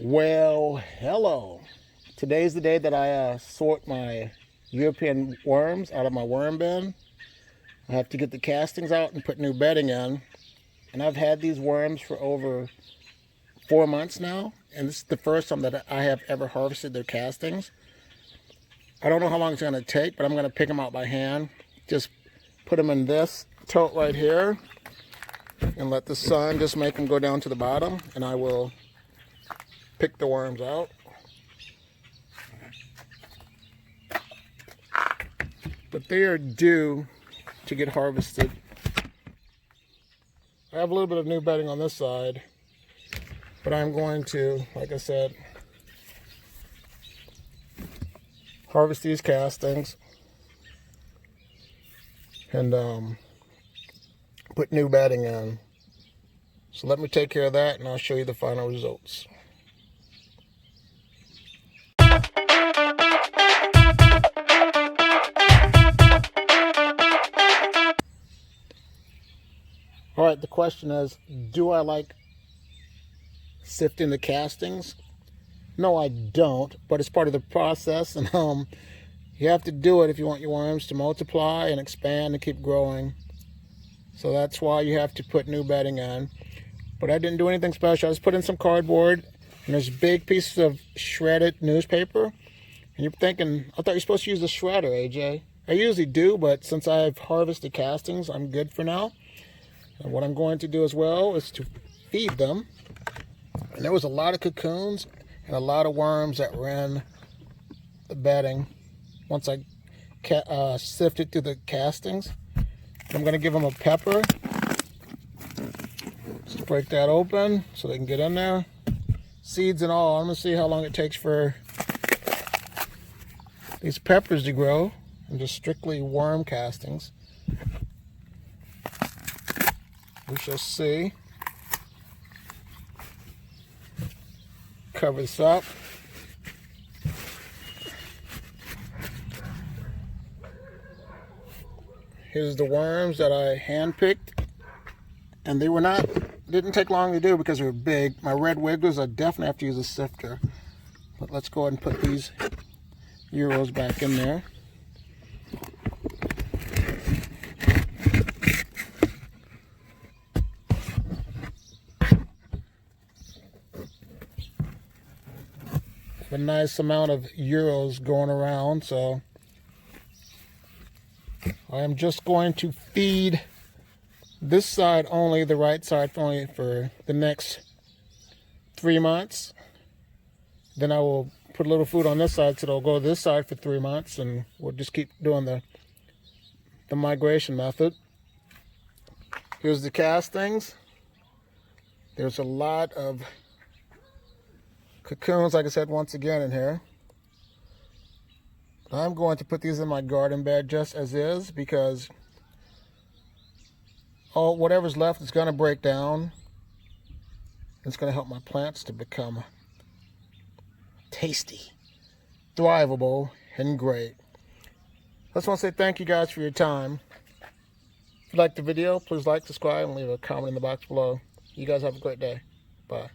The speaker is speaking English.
Well, hello. Today's the day that I sort my European worms out of my worm bin. I have to get the castings out and put new bedding in. And I've had these worms for over 4 months now. And this is the first time that I have ever harvested their castings. I don't know how long it's going to take, but I'm going to pick them out by hand. Just put them in this tote right here. And let the sun just make them go down to the bottom. And I will pick the worms out. But they are due to get harvested. I have a little bit of new bedding on this side, but I'm going to, like I said, harvest these castings and put new bedding in. So let me take care of that and I'll show you the final results. All right, the question is, do I like sifting the castings? No, I don't, but it's part of the process, and you have to do it if you want your worms to multiply and expand and keep growing. So that's why you have to put new bedding in. But I didn't do anything special. I just put in some cardboard, and there's big pieces of shredded newspaper. And you're thinking, I thought you're supposed to use a shredder, AJ. I usually do, but since I've harvested castings, I'm good for now. And what I'm going to do as well is to feed them. And there was a lot of cocoons and a lot of worms that were in the bedding once I sifted through the castings. I'm going to give them a pepper. Just break that open so they can get in there. Seeds and all. I'm going to see how long it takes for these peppers to grow. And just strictly worm castings. We shall see. Cover this up. Here's the worms that I hand-picked. And they didn't take long to do because they were big. My red wigglers, I definitely have to use a sifter. But let's go ahead and put these Euros back in there. A nice amount of Euros going around, so I am just going to feed this side only, the right side only, for the next 3 months. Then I will put a little food on this side, so it'll go this side for 3 months, and we'll just keep doing the migration method. Here's the castings. There's a lot of cocoons, like I said, once again in here. I'm going to put these in my garden bed just as is because whatever's left is going to break down. It's going to help my plants to become tasty, thrivable, and great. I just want to say thank you guys for your time. If you liked the video, please like, subscribe, and leave a comment in the box below. You guys have a great day. Bye.